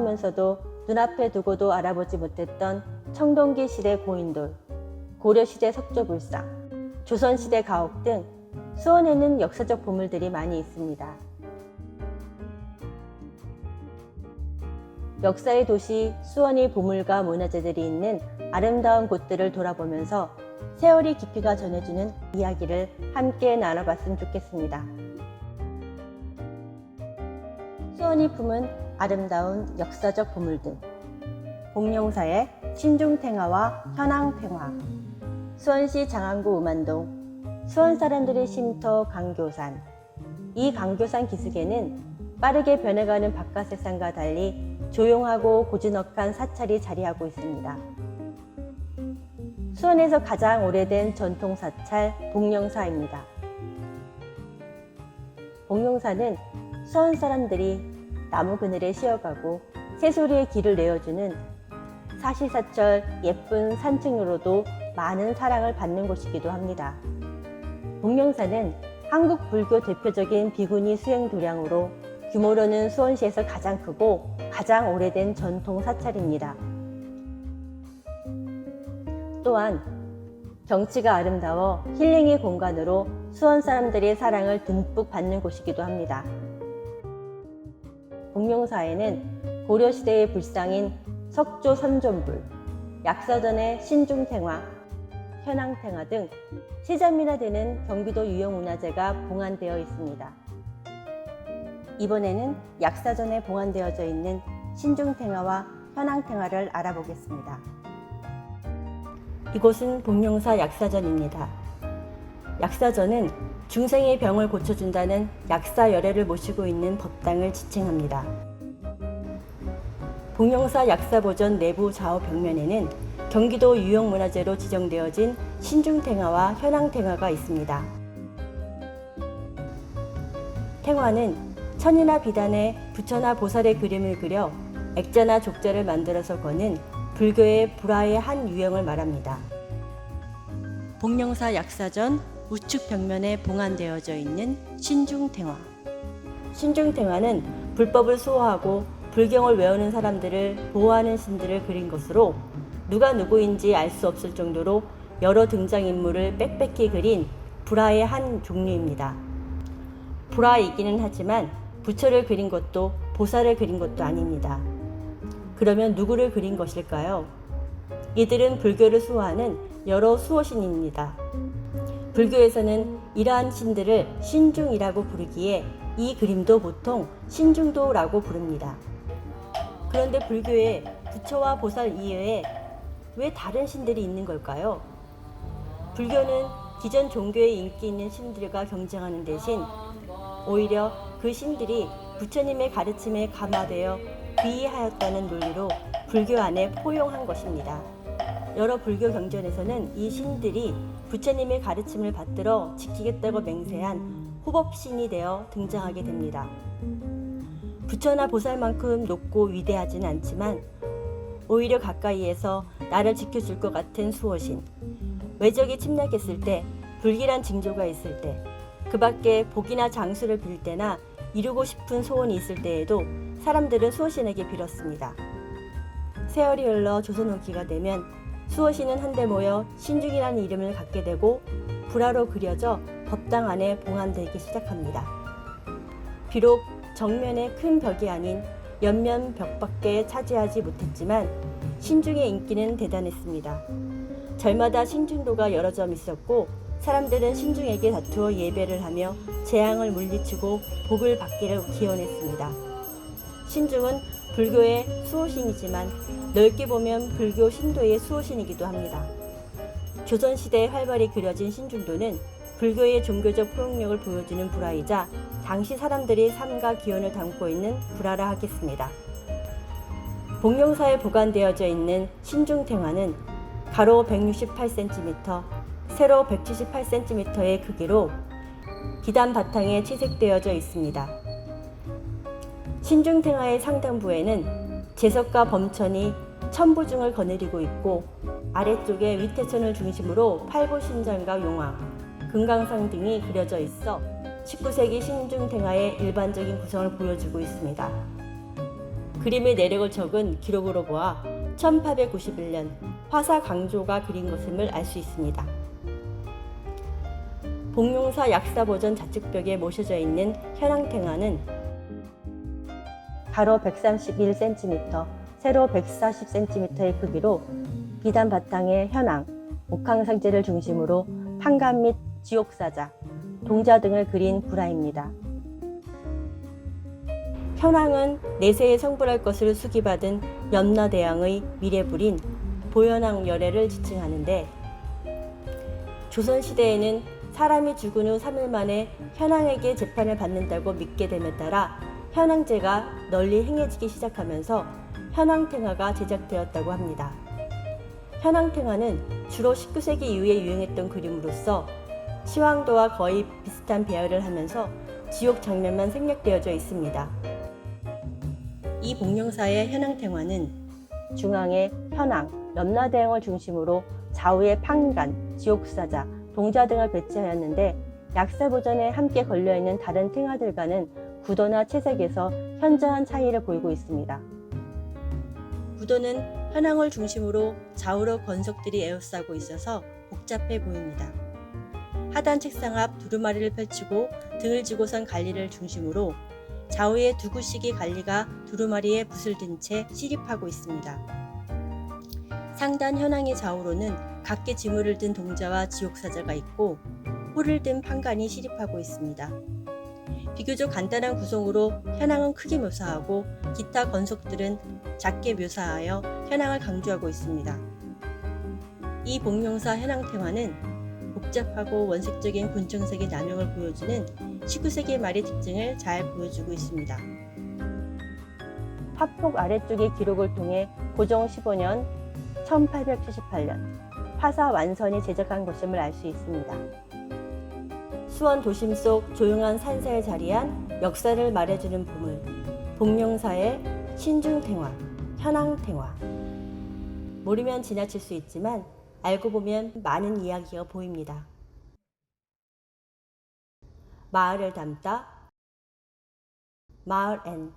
소중하면서도 눈앞에 두고도 알아보지 못했던 청동기 시대 고인돌, 고려시대 석조불상, 조선시대 가옥 등 수원에는 역사적 보물들이 많이 있습니다. 역사의 도시 수원의 보물과 문화재들이 있는 아름다운 곳들을 돌아보면서 세월이 깊이가 전해주는 이야기를 함께 나눠봤으면 좋겠습니다. 수원이 품은 아름다운 역사적 보물들, 복룡사의 신중탱화와 현황탱화, 수원시 장안구 음안동, 수원 사람들의 쉼터 강교산. 이 강교산 기슭에는 빠르게 변해가는 바깥 세상과 달리 조용하고 고즈넉한 사찰이 자리하고 있습니다. 수원에서 가장 오래된 전통 사찰 복룡사입니다. 복룡사는 수원 사람들이 나무 그늘에 쉬어가고 새소리에 길을 내어주는 사시사철 예쁜 산책로로도 많은 사랑을 받는 곳이기도 합니다. 복룡사는 한국 불교 대표적인 비구니 수행 도량으로 규모로는 수원시에서 가장 크고 가장 오래된 전통 사찰입니다. 또한 경치가 아름다워 힐링의 공간으로 수원 사람들의 사랑을 듬뿍 받는 곳이기도 합니다. 복룡사에는 고려시대의 불상인 석조 선존불, 약사전의 신중탱화, 현황탱화 등 세자미나 되는 경기도 유형문화재가 봉안되어 있습니다. 이번에는 약사전에 봉안되어져 있는 신중탱화와 현황탱화를 알아보겠습니다. 이곳은 복룡사 약사전입니다. 약사전은 중생의 병을 고쳐준다는 약사열애를 모시고 있는 법당을 지칭합니다. 복룡사 약사보전 내부 좌우 벽면에는 경기도 유형문화재로 지정되어진 신중탱화와 현황탱화가 있습니다. 탱화는 천이나 비단에 부처나 보살의 그림을 그려 액자나 족자를 만들어서 거는 불교의 불화의 한 유형을 말합니다. 복룡사 약사전 우측 벽면에 봉안되어져 있는 신중탱화. 신중탱화는 불법을 수호하고 불경을 외우는 사람들을 보호하는 신들을 그린 것으로 누가 누구인지 알 수 없을 정도로 여러 등장인물을 빽빽히 그린 불화의 한 종류입니다. 불화이기는 하지만 부처를 그린 것도 보살을 그린 것도 아닙니다. 그러면 누구를 그린 것일까요? 이들은 불교를 수호하는 여러 수호신입니다. 불교에서는 이러한 신들을 신중이라고 부르기에 이 그림도 보통 신중도라고 부릅니다. 그런데 불교에 부처와 보살 이외에 왜 다른 신들이 있는 걸까요? 불교는 기존 종교의 인기 있는 신들과 경쟁하는 대신 오히려 그 신들이 부처님의 가르침에 감화되어 귀의하였다는 논리로 불교 안에 포용한 것입니다. 여러 불교 경전에서는 이 신들이 부처님의 가르침을 받들어 지키겠다고 맹세한 호법신이 되어 등장하게 됩니다. 부처나 보살만큼 높고 위대하진 않지만 오히려 가까이에서 나를 지켜줄 것 같은 수호신, 외적이 침략했을 때, 불길한 징조가 있을 때, 그 밖에 복이나 장수를 빌 때나 이루고 싶은 소원이 있을 때에도 사람들은 수호신에게 빌었습니다. 세월이 흘러 조선 후기가 되면 수호신은 한데 모여 신중이라는 이름을 갖게 되고 불화로 그려져 법당 안에 봉안되기 시작합니다. 비록 정면에 큰 벽이 아닌 옆면 벽밖에 차지하지 못했지만 신중의 인기는 대단했습니다. 절마다 신중도가 여러 점 있었고 사람들은 신중에게 다투어 예배를 하며 재앙을 물리치고 복을 받기를 기원했습니다. 신중은 불교의 수호신이지만 넓게 보면 불교 신도의 수호신이기도 합니다. 조선시대에 활발히 그려진 신중도는 불교의 종교적 포용력을 보여주는 불화이자 당시 사람들의 삶과 기원을 담고 있는 불화라 하겠습니다. 복룡사에 보관되어져 있는 신중탱화는 가로 168cm, 세로 178cm의 크기로 기단 바탕에 채색되어져 있습니다. 신중탱화의 상단부에는 제석과 범천이 천부중을 거느리고 있고 아래쪽에 위태천을 중심으로 팔보신전과 용왕, 금강상 등이 그려져 있어 19세기 신중탱화의 일반적인 구성을 보여주고 있습니다. 그림의 내력을 적은 기록으로 보아 1891년 화사 강조가 그린 것임을 알 수 있습니다. 복룡사 약사보전 좌측벽에 모셔져 있는 현황탱화는 가로 131cm, 세로 140cm의 크기로 비단 바탕의 현황, 옥황상제를 중심으로 판관 및 지옥사자, 동자 등을 그린 불화입니다. 현황은 내세에 성불할 것을 수기받은 염라대왕의 미래불인 보현왕 열애를 지칭하는데, 조선시대에는 사람이 죽은 후 3일 만에 현황에게 재판을 받는다고 믿게 됨에 따라 현황제가 널리 행해지기 시작하면서 현황탱화가 제작되었다고 합니다. 현황탱화는 주로 19세기 이후에 유행했던 그림으로서 시황도와 거의 비슷한 배열을 하면서 지옥 장면만 생략되어져 있습니다. 이 복룡사의 현황탱화는 중앙에 현황, 염라대왕을 중심으로 좌우에 판관, 지옥사자, 동자 등을 배치하였는데, 약사보전에 함께 걸려있는 다른 탱화들과는 구도나 채색에서 현저한 차이를 보이고 있습니다. 구도는 현황을 중심으로 좌우로 건석들이 에워싸고 있어서 복잡해 보입니다. 하단 책상 앞 두루마리를 펼치고 등을 지고선 갈리를 중심으로 좌우에 두 구씩의 갈리가 두루마리에 붓을 든 채 시립하고 있습니다. 상단 현황의 좌우로는 각기 지물을 든 동자와 지옥사자가 있고 호를 든 판관이 시립하고 있습니다. 비교적 간단한 구성으로 현황은 크게 묘사하고 기타 건석들은 작게 묘사하여 현황을 강조하고 있습니다. 이 복룡사 현황탱화는 복잡하고 원색적인 군청색의 남용을 보여주는 19세기 말의 특징을 잘 보여주고 있습니다. 화폭 아래쪽의 기록을 통해 고종 15년 1878년 화사 완선이 제작한 것임을 알 수 있습니다. 수원 도심 속 조용한 산사에 자리한 역사를 말해주는 보물, 복룡사의 신중탱화, 현황탱화. 모르면 지나칠 수 있지만 알고 보면 많은 이야기가 보입니다. 마을을 담다 마을엔